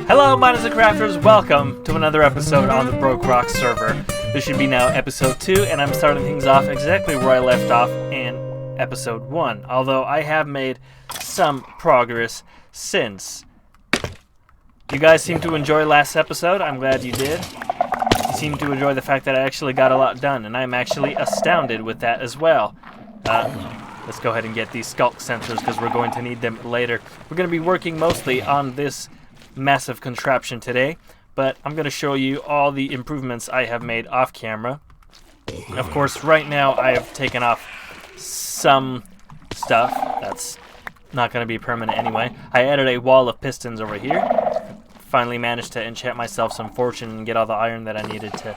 Hello, miners and crafters. Welcome to another episode on the BrokeRock server. This should be now episode 2, and I'm starting things off exactly where I left off in episode 1. Although I have made some progress since. You guys seem to enjoy last episode. I'm glad you did. You seem to enjoy the fact that I actually got a lot done, and I'm actually astounded with that as well. Let's go ahead and get these Sculk sensors because we're going to need them later. We're going to be working mostly on this massive contraption today, but I'm going to show you all the improvements I have made off camera. Of course, right now I have taken off some stuff that's not going to be permanent anyway. I added a wall of pistons over here. Finally managed to enchant myself some fortune and get all the iron that I needed to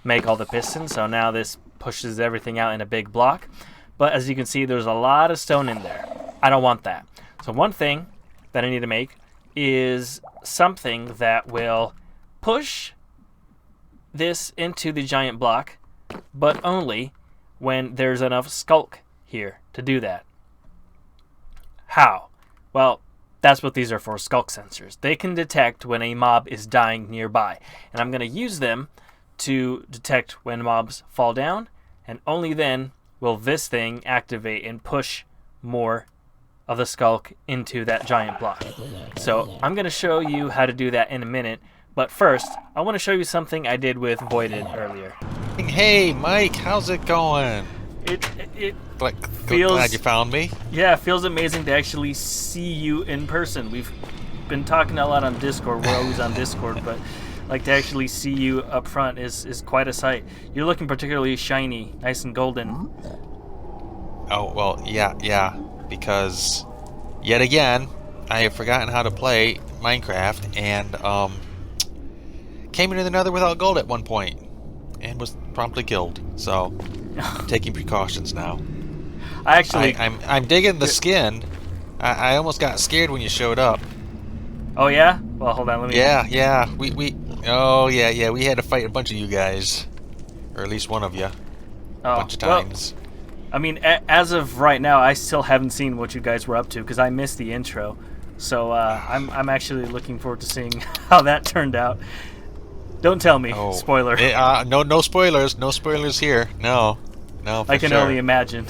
make all the pistons, so now this pushes everything out in a big block. But as you can see, there's a lot of stone in there. I don't want that. So one thing that I need to make is something that will push this into the giant block, but only when there's enough Sculk here to do that. How? Well, that's what these are for, Sculk sensors. They can detect when a mob is dying nearby, and I'm going to use them to detect when mobs fall down, and only then will this thing activate and push more of the Sculk into that giant block. So I'm going to show you how to do that in a minute, but first I want to show you something I did with Voided earlier. Hey Mike, how's it going? It feels glad you found me. Yeah, it feels amazing to actually see you in person. We've been talking a lot on Discord. We're always on Discord, but like to actually see you up front is quite a sight. You're looking particularly shiny, nice and golden. Oh well, yeah. Because yet again, I have forgotten how to play Minecraft and came into the Nether without gold at one point and was promptly killed. So I'm taking precautions now. I'm digging the skin. I almost got scared when you showed up. Oh yeah? Well, hold on. Let me. Yeah. We had to fight a bunch of you guys, or at least one of you, a bunch of times. Well, I mean, as of right now, I still haven't seen what you guys were up to because I missed the intro. So I'm actually looking forward to seeing how that turned out. Don't tell me. Oh, spoiler. No spoilers. No spoilers here. No. I can only imagine.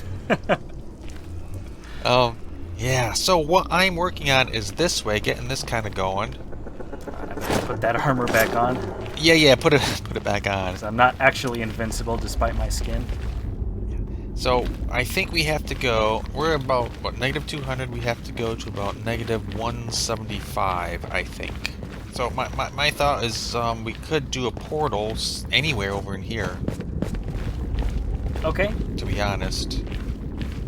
Yeah. So what I'm working on is this way, getting this kind of going. I'm gonna put that armor back on. Yeah. Put it back on. I'm not actually invincible despite my skin. So I think we have to go. We're about negative 200. We have to go to about negative 175. I think. So my thought is we could do a portal anywhere over in here. Okay. To be honest.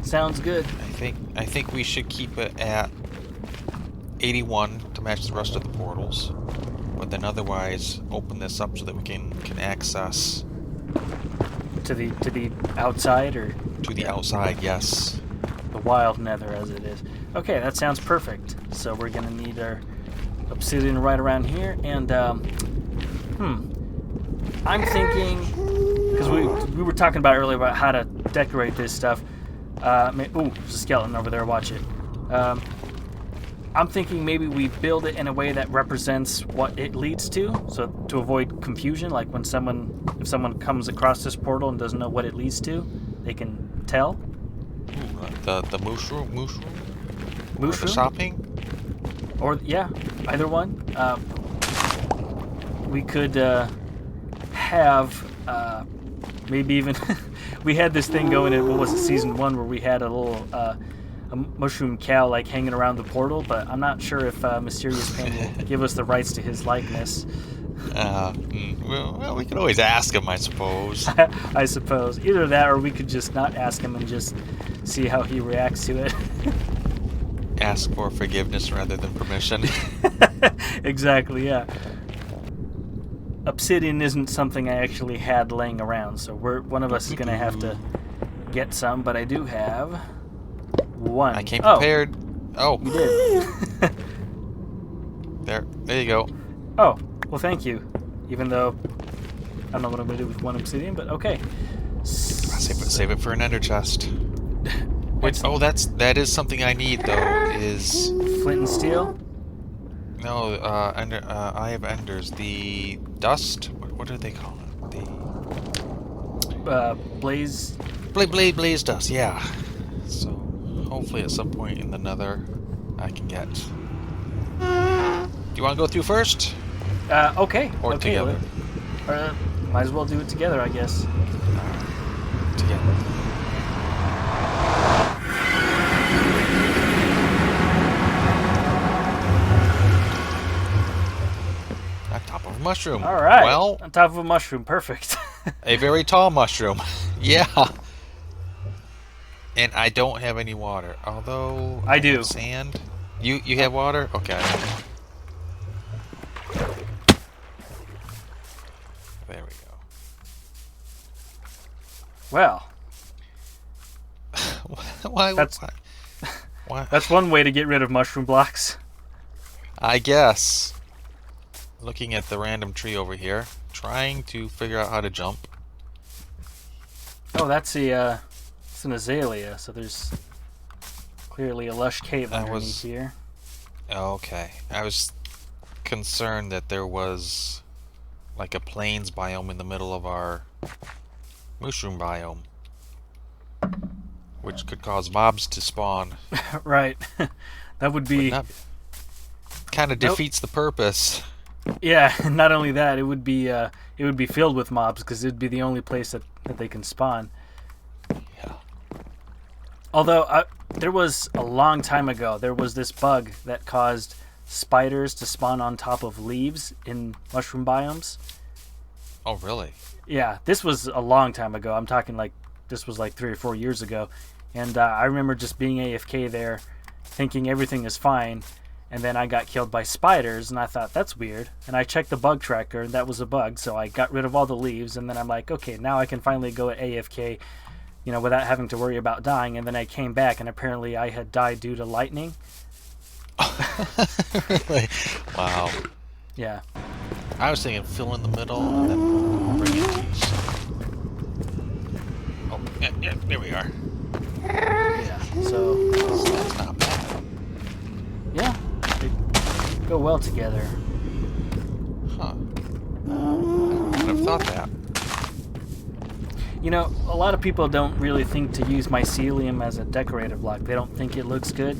Sounds good. I think we should keep it at 81 to match the rest of the portals, but then otherwise open this up so that we can access to the outside, or to the outside. Yes. The wild Nether, as it is. Okay, that sounds perfect. So we're gonna need our obsidian right around here, and I'm thinking, because we were talking about earlier about how to decorate this stuff. Ooh, there's a skeleton over there. Watch it. I'm thinking maybe we build it in a way that represents what it leads to, so to avoid confusion. Like if someone comes across this portal and doesn't know what it leads to, they can tell. The mushroom. Mushroom? Or the shopping. Or yeah, either one. We could have maybe even we had this thing going in, what was it, season 1, where we had a little a mushroom cow like hanging around the portal, but I'm not sure if MysteriousPayne will give us the rights to his likeness. Well, we could always ask him, I suppose. I suppose. Either that, or we could just not ask him and just see how he reacts to it. Ask for forgiveness rather than permission. Exactly, yeah. Obsidian isn't something I actually had laying around, so one of us is going to have to get some, but I do have one. I came prepared. Oh. You did. There you go. Oh, well, thank you. Even though I don't know what I'm going to do with one obsidian, but okay. Save it for an ender chest. Wait, that is something I need though. Is flint and steel? No, I have enders. The dust. What do they call it? The Blaze. blaze dust. Yeah. So hopefully at some point in the Nether, I can get. Do you want to go through first? Okay. Or okay, together? Might as well do it together, I guess. Together. On top of a mushroom. All right. Well, on top of a mushroom. Perfect. a very tall mushroom. Yeah. And I don't have any water. Although I do. have sand. You have water? Okay. There we go. Well, Why? That's- Why? that's one way to get rid of mushroom blocks. I guess. Looking at the random tree over here, trying to figure out how to jump. Oh, that's it's an azalea, so there's clearly a lush cave underneath here. Okay. I was concerned that there was like a plains biome in the middle of our mushroom biome, which could cause mobs to spawn. Right. That would be... Kind of defeats the purpose. Yeah, and not only that, it would be filled with mobs because it'd be the only place that they can spawn. Yeah. Although there was a long time ago, there was this bug that caused spiders to spawn on top of leaves in mushroom biomes. Oh, really? Yeah, this was a long time ago. I'm talking like this was like 3 or 4 years ago, and I remember just being AFK there, thinking everything is fine. And then I got killed by spiders, and I thought, that's weird. And I checked the bug tracker, and that was a bug, so I got rid of all the leaves, and then I'm like, okay, now I can finally go at AFK, without having to worry about dying. And then I came back, and apparently I had died due to lightning. Really? Wow. Yeah. I was thinking fill in the middle, and then bring in these. Oh, yeah, there we are. Yeah, so... That's not bad. Yeah, they go well together. Huh. I would have thought that. A lot of people don't really think to use mycelium as a decorative block. They don't think it looks good,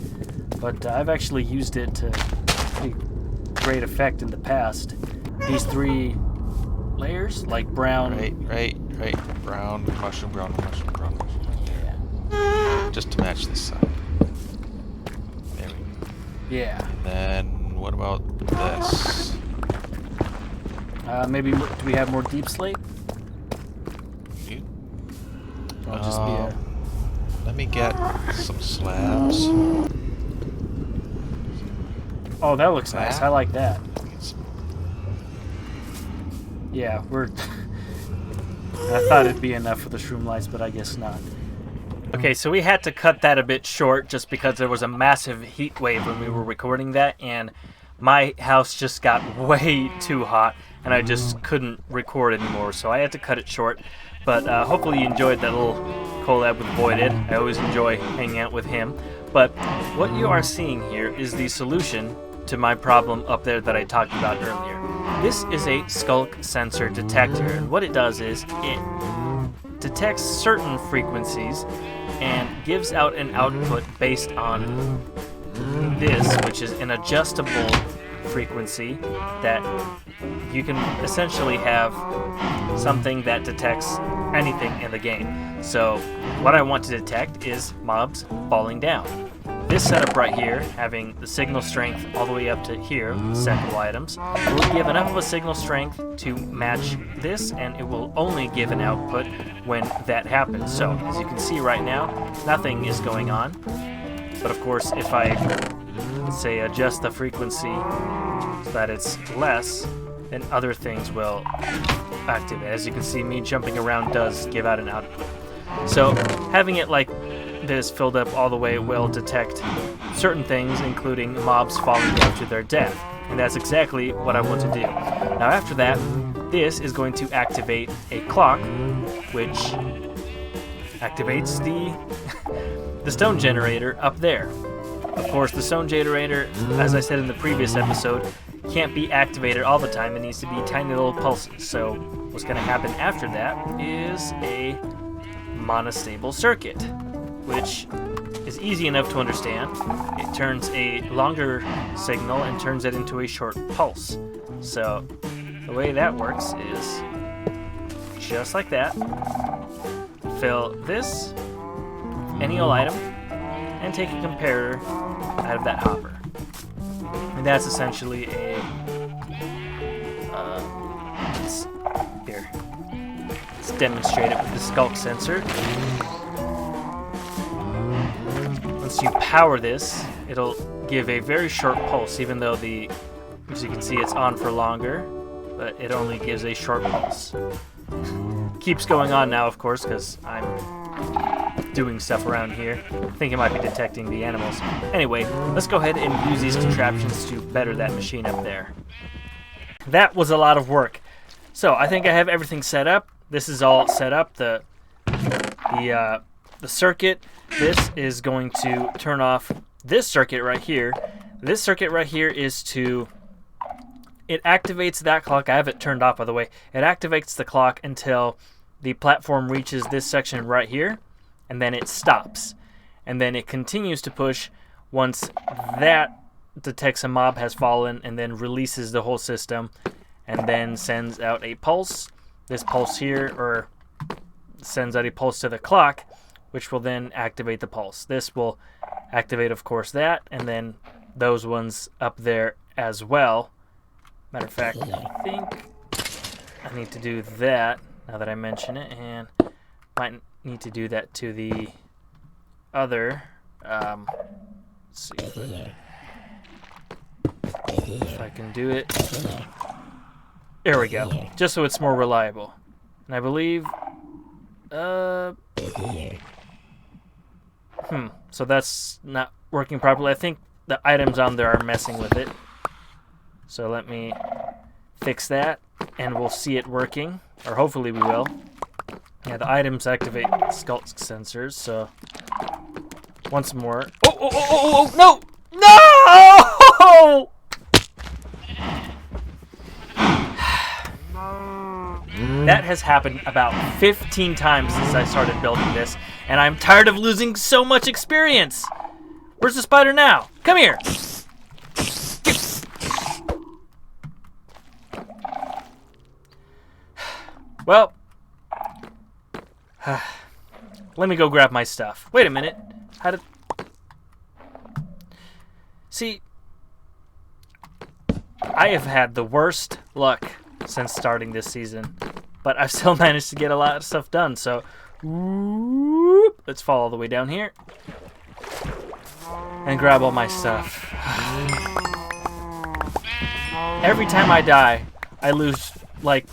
but I've actually used it to pretty great effect in the past. These 3 layers, like brown... Right. Brown, mushroom. Yeah. Just to match this side. There we go. Yeah. And then, what about this? Maybe, do we have more deep slate? I'll just be a... Let me get some slabs. Oh, that looks nice. I like that. Some... Yeah, we're... I thought it'd be enough for the shroom lights, but I guess not. Okay, so we had to cut that a bit short just because there was a massive heat wave when we were recording that, and my house just got way too hot, and I just couldn't record anymore, so I had to cut it short. But hopefully you enjoyed that little collab with Voided. I always enjoy hanging out with him. But what you are seeing here is the solution to my problem up there that I talked about earlier. This is a Sculk sensor detector, and what it does is it detects certain frequencies and gives out an output based on this, which is an adjustable frequency that you can essentially have something that detects anything in the game. So what I want to detect is mobs falling down. This setup right here, having the signal strength all the way up to here, sample items, will give enough of a signal strength to match this, and it will only give an output when that happens. So as you can see right now, nothing is going on. But of course, if I, let's say, adjust the frequency so that it's less, then other things will activate. As you can see, me jumping around does give out an output. So having it like this filled up all the way will detect certain things, including mobs falling down to their death. And that's exactly what I want to do. Now after that, this is going to activate a clock, which activates the stone generator up there. Of Of course, the zone generator, as I said in the previous episode, can't be activated all the time. It needs to be tiny little pulses. So what's going to happen after that is a monostable circuit, which is easy enough to understand. It turns a longer signal and turns it into a short pulse. So the way that works is just like that. Fill this, any old item, and take a comparator out of that hopper. And that's essentially a here. Let's demonstrate it with the Sculk sensor. Once you power this, it'll give a very short pulse, even though as you can see, it's on for longer, but it only gives a short pulse. Keeps going on now, of course, because I'm doing stuff around here. I think it might be detecting the animals. Anyway, let's go ahead and use these contraptions to better that machine up there. That was a lot of work. So I think I have everything set up. This is all set up. The circuit. This is going to turn off this circuit right here. This circuit right here is to... It activates that clock. I have it turned off, by the way. It activates the clock until the platform reaches this section right here, and then it stops. And then it continues to push once that detects a mob has fallen, and then releases the whole system, and then sends out a pulse. This pulse here, or sends out a pulse to the clock, which will then activate the pulse. This will activate, of course, that, and then those ones up there as well. Matter of fact, I think I need to do that now that I mention it, and might need to do that to the other. Let's see if I can do it. There we go. Just so it's more reliable. And I believe, so that's not working properly. I think the items on there are messing with it. So let me fix that, and we'll see it working, or hopefully we will. Yeah, the items activate Sculk sensors, so once more. Oh, no! No! That has happened about 15 times since I started building this, and I'm tired of losing so much experience. Where's the spider now? Come here! Well, let me go grab my stuff. Wait a minute. How did... See, I have had the worst luck since starting this season, but I've still managed to get a lot of stuff done, so let's fall all the way down here and grab all my stuff. Every time I die, I lose, like,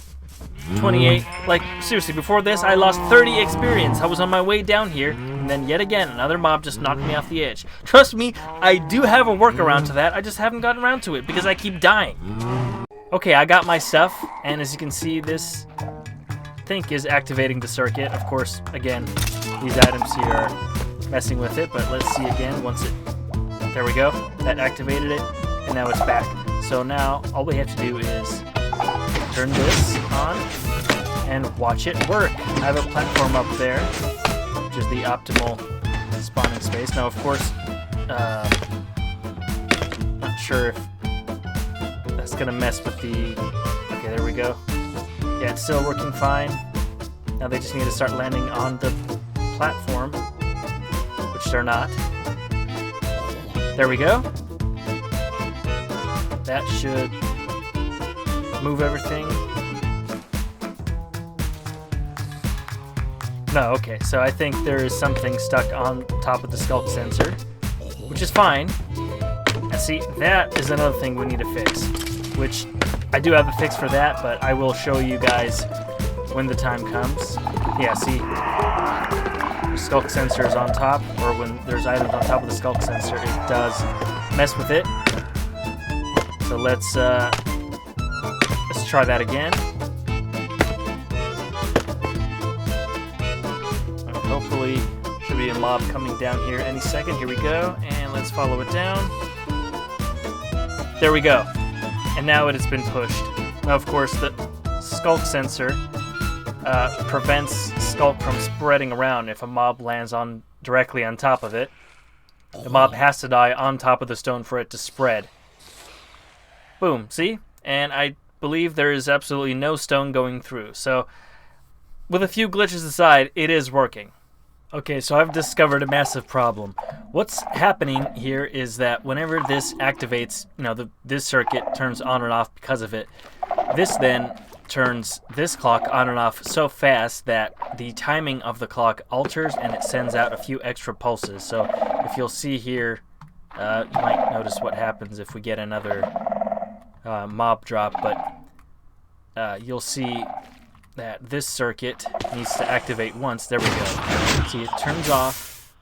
28, like, seriously, before this, I lost 30 experience. I was on my way down here, and then yet again, another mob just knocked me off the edge. Trust me, I do have a workaround to that, I just haven't gotten around to it, because I keep dying. Okay, I got my stuff, and as you can see, this, I think, is activating the circuit. Of course, again, these items here are messing with it, but let's see again once it, there we go, that activated it, and now it's back. So now, all we have to do is turn this on and watch it work. I have a platform up there, which is the optimal spawning space. Now, of course, not sure if that's gonna mess with the... Okay, there we go. Yeah, it's still working fine. Now they just need to start landing on the platform, which they're not. There we go. That should move everything. No, okay, so I think there is something stuck on top of the Sculk sensor, which is fine. And see, that is another thing we need to fix, which I do have a fix for that, but I will show you guys when the time comes. Yeah, see, the Sculk sensor is on top, or when there's items on top of the Sculk sensor, it does mess with it. So let's try that again. And hopefully, should be a mob coming down here any second. Here we go, and let's follow it down. There we go. And now it has been pushed. Now, of course, the Sculk sensor prevents Sculk from spreading around if a mob lands on directly on top of it. The mob has to die on top of the stone for it to spread. Boom, see? And I believe there is absolutely no stone going through. So, with a few glitches aside, it is working. Okay, so I've discovered a massive problem. What's happening here is that whenever this activates, this circuit turns on and off because of it. This then turns this clock on and off so fast that the timing of the clock alters and it sends out a few extra pulses. So if you'll see here, you might notice what happens if we get another mob drop, but you'll see that this circuit needs to activate once. There we go. See, it turns off,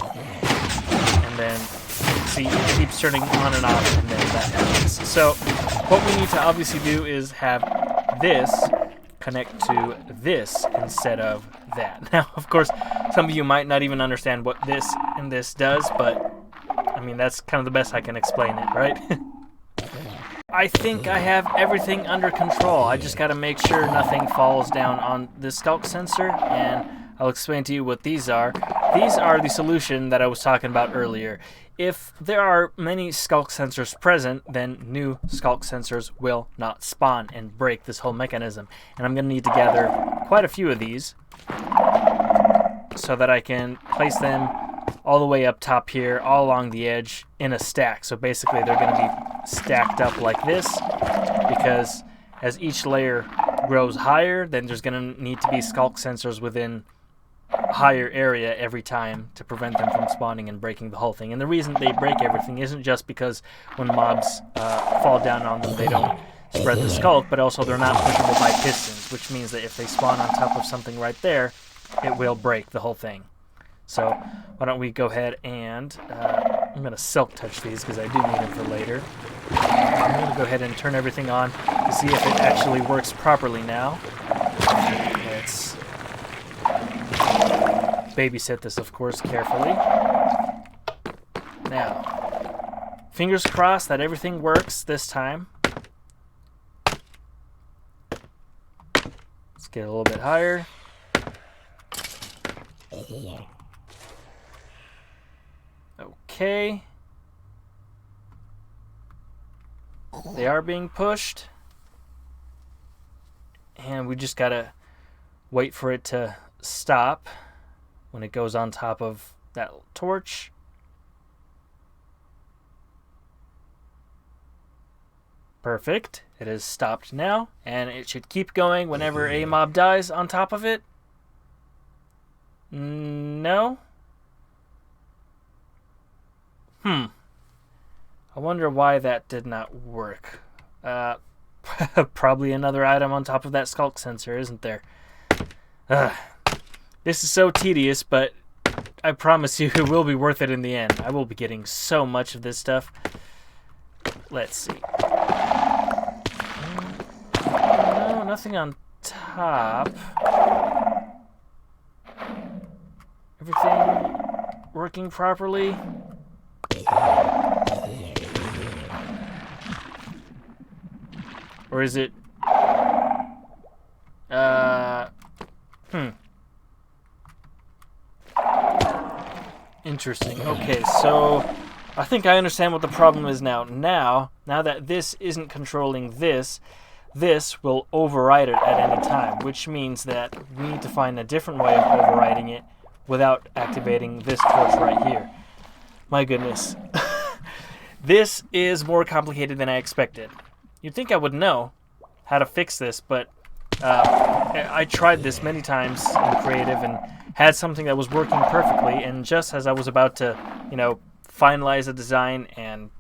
and then see, it keeps turning on and off, and then that happens. So what we need to obviously do is have this connect to this instead of that. Now, of course, some of you might not even understand what this and this does, but I mean, that's kind of the best I can explain it, right? I think I have everything under control. I just got to make sure nothing falls down on the Sculk sensor, and I'll explain to you what these are. These are the solution that I was talking about earlier. If there are many Sculk sensors present, then new Sculk sensors will not spawn and break this whole mechanism. And I'm going to need to gather quite a few of these so that I can place them all the way up top here, all along the edge in a stack. So basically they're going to be stacked up like this, because as each layer grows higher, then there's going to need to be Sculk sensors within a higher area every time to prevent them from spawning and breaking the whole thing. And the reason they break everything isn't just because when mobs fall down on them they don't spread the Sculk, but also they're not pushable by pistons, which means that if they spawn on top of something right there, it will break the whole thing. So why don't we go ahead and, I'm going to silk touch these because I do need them for later. I'm going to go ahead and turn everything on to see if it actually works properly now. Let's babysit this, of course, carefully. Now, fingers crossed that everything works this time. Let's get a little bit higher. Okay. They are being pushed. And we just gotta wait for it to stop when it goes on top of that torch. Perfect. It has stopped now, and it should keep going whenever a mob dies on top of it. No? I wonder why that did not work. Probably another item on top of that Sculk sensor, isn't there? This is so tedious, but I promise you it will be worth it in the end. I will be getting so much of this stuff. Let's see. No, nothing on top. Everything working properly. Or is it... Interesting. Okay, so I think I understand what the problem is now. Now that this isn't controlling this, this will override it at any time, which means that we need to find a different way of overriding it without activating this torch right here. My goodness. This is more complicated than I expected. You'd think I would know how to fix this, but I tried this many times in creative and had something that was working perfectly, and just as I was about to, finalize a design and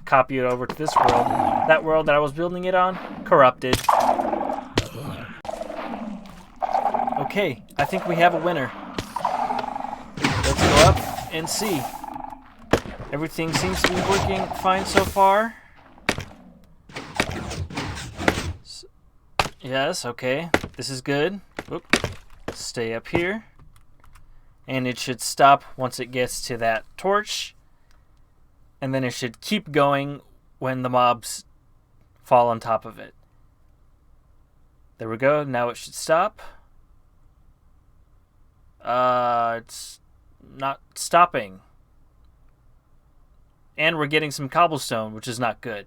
copy it over to this world, that world that I was building it on corrupted. Okay, I think we have a winner. Let's go up and see. Everything seems to be working fine so far. Yes, okay. This is good. Oop. Stay up here. And it should stop once it gets to that torch. and then it should keep going when the mobs fall on top of it. There we go. Now it should stop. It's not stopping. And we're getting some cobblestone, which is not good.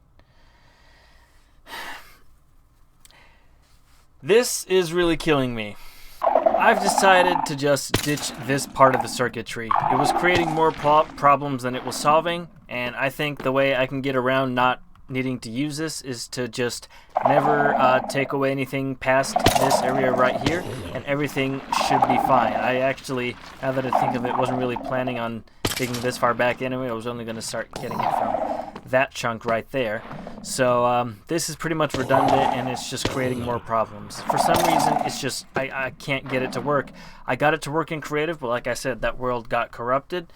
This is really killing me. I've decided to just ditch this part of the circuitry. It was creating more problems than it was solving, and I think the way I can get around not needing to use this is to just never take away anything past this area right here, and everything should be fine. I actually, now that I think of it, wasn't really planning on digging this far back anyway. I was only going to start getting it from that chunk right there. So this is pretty much redundant, and it's just creating more problems. For some reason, it's just, I can't get it to work. I got it to work in creative, but like I said, that world got corrupted,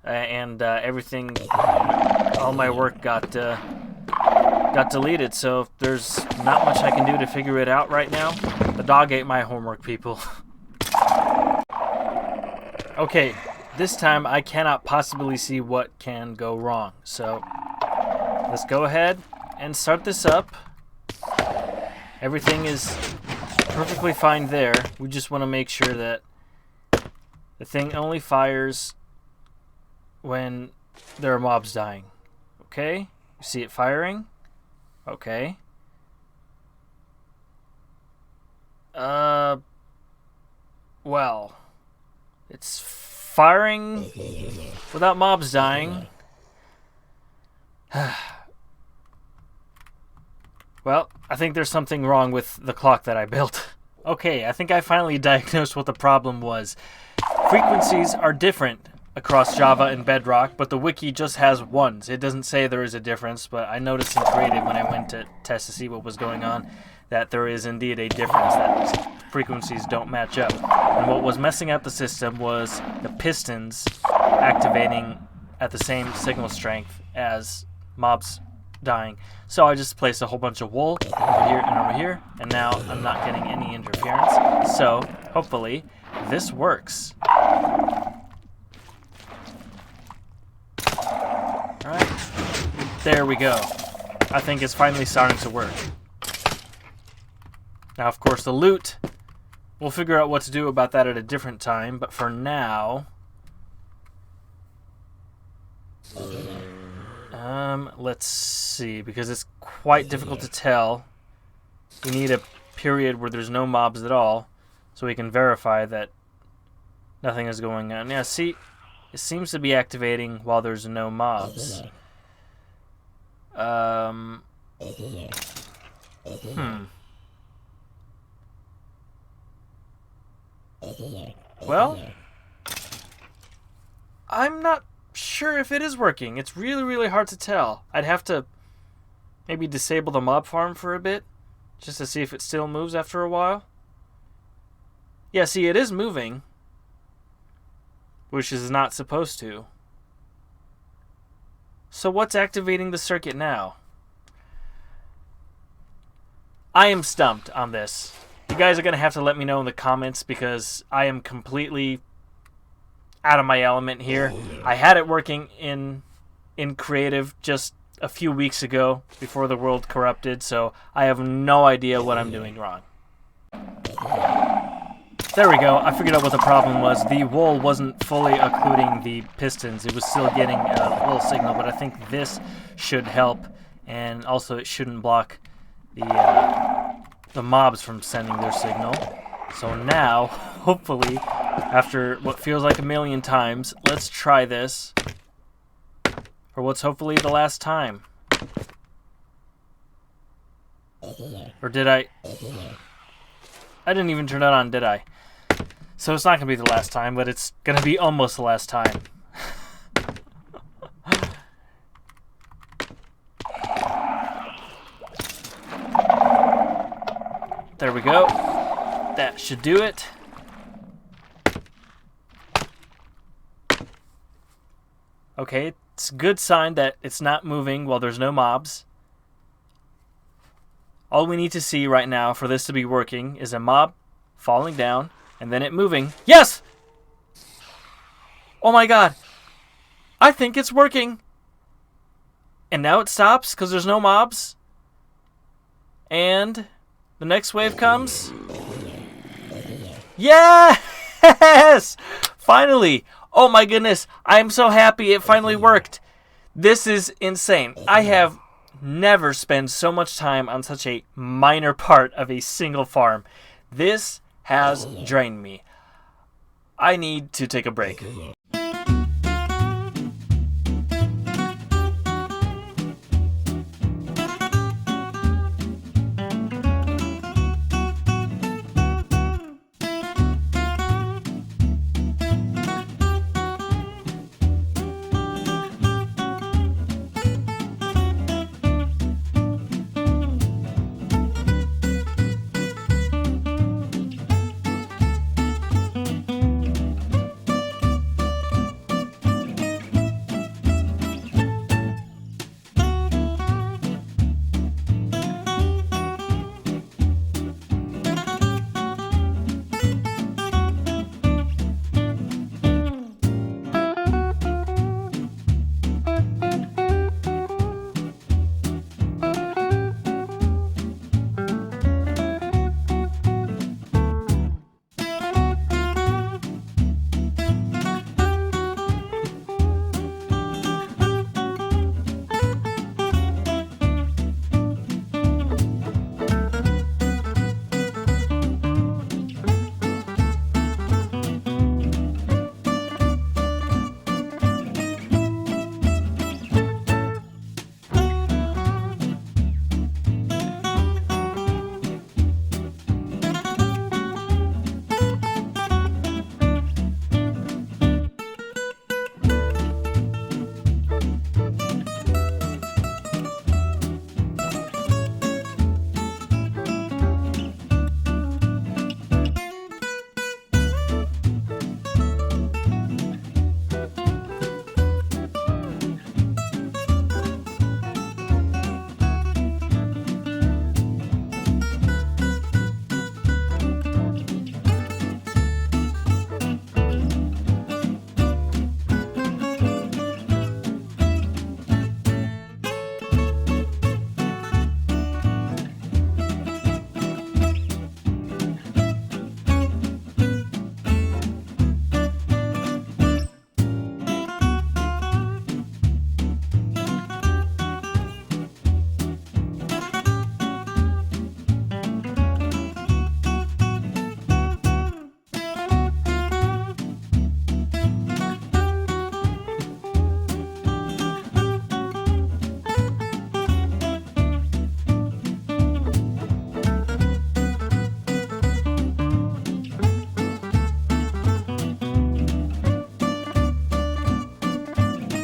and everything, all my work got deleted, so there's not much I can do to figure it out right now. The dog ate my homework, people. Okay, this time I cannot possibly see what can go wrong, so let's go ahead and start this up. Everything is perfectly fine there. We just want to make sure that the thing only fires when there are mobs dying. Okay, you see it firing? Okay. Well, it's firing without mobs dying. Well, I think there's something wrong with the clock that I built. Okay, I think I finally diagnosed what the problem was. Frequencies are different across Java and Bedrock, but the wiki just has ones. It doesn't say there is a difference, but I noticed in creative when I went to test to see what was going on that there is indeed a difference, that frequencies don't match up. And what was messing up the system was the pistons activating at the same signal strength as mobs dying. So I just placed a whole bunch of wool over here and over here, and now I'm not getting any interference. So hopefully this works. Alright, there we go. I think it's finally starting to work. Now, of course, the loot, we'll figure out what to do about that at a different time, but for now, let's see, because it's quite difficult to tell. We need a period where there's no mobs at all, so we can verify that nothing is going on. Yeah, see, it seems to be activating while there's no mobs. Well, I'm not sure if it is working. It's really, really hard to tell. I'd have to maybe disable the mob farm for a bit, just to see if it still moves after a while. Yeah, see, it is moving, which is not supposed to. So what's activating the circuit now? I am stumped on this. You guys are going to have to let me know in the comments, because I am completely out of my element here. I had it working in creative just a few weeks ago before the world corrupted, so I have no idea what I'm doing wrong. There we go. I figured out what the problem was. The wool wasn't fully occluding the pistons. It was still getting a wool signal, but I think this should help, and also it shouldn't block the mobs from sending their signal. So now, hopefully, after what feels like a million times, let's try this for what's hopefully the last time. Or did I? I didn't even turn it on, did I? So it's not going to be the last time, but it's going to be almost the last time. There we go. That should do it. Okay, it's a good sign that it's not moving while there's no mobs. All we need to see right now for this to be working is a mob falling down and then it moving. Yes! Oh my god. I think it's working. And now it stops because there's no mobs. And the next wave comes. Yes! Finally! Oh my goodness, I am so happy it finally worked. This is insane. I have never spent so much time on such a minor part of a single farm. This has drained me. I need to take a break.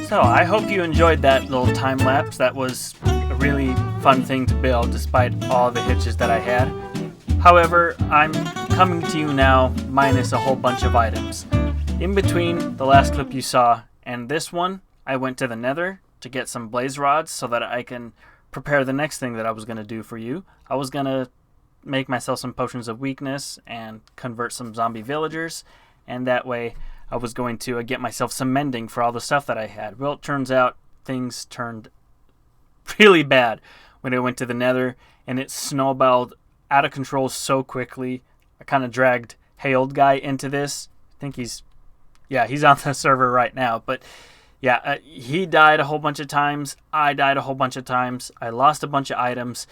So, I hope you enjoyed that little time lapse. That was a really fun thing to build despite all the hitches that I had. However, I'm coming to you now minus a whole bunch of items. In between the last clip you saw and this one, I went to the Nether to get some blaze rods so that I can prepare the next thing that I was going to do for you. I was going to make myself some potions of weakness and convert some zombie villagers, and that way I was going to get myself some mending for all the stuff that I had. Well, it turns out things turned really bad when I went to the Nether, and it snowballed out of control so quickly. I kind of dragged Hey Old Guy into this. I think he's on the server right now, but yeah, he died a whole bunch of times. I died a whole bunch of times. I lost a bunch of items.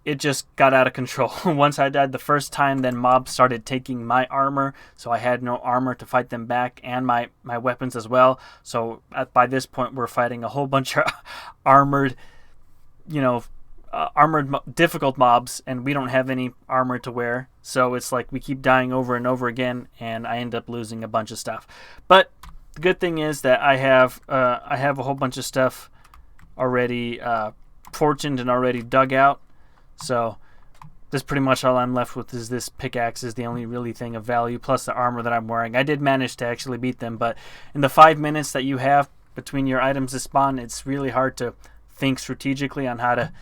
It just got out of control. Once I died the first time, then mobs started taking my armor, so I had no armor to fight them back, and my weapons as well. So by this point, we're fighting a whole bunch of armored, difficult mobs, and we don't have any armor to wear. So it's like we keep dying over and over again, and I end up losing a bunch of stuff. But the good thing is that I have a whole bunch of stuff already fortuned and already dug out. So that's pretty much all I'm left with. Is this pickaxe is the only really thing of value, plus the armor that I'm wearing. I did manage to actually beat them, but in the 5 minutes that you have between your items to spawn, it's really hard to think strategically on how to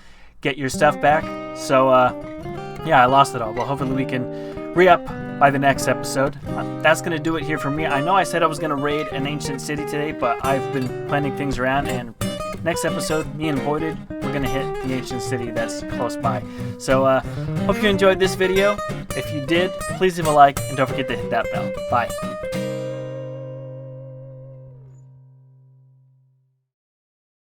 get your stuff back. So yeah, I lost it all. Well, hopefully we can re-up by the next episode. That's going to do it here for me. I know I said I was going to raid an ancient city today, but I've been planning things around, and next episode, me and Voided, we're going to hit the ancient city that's close by. So, hope you enjoyed this video. If you did, please leave a like, and don't forget to hit that bell. Bye.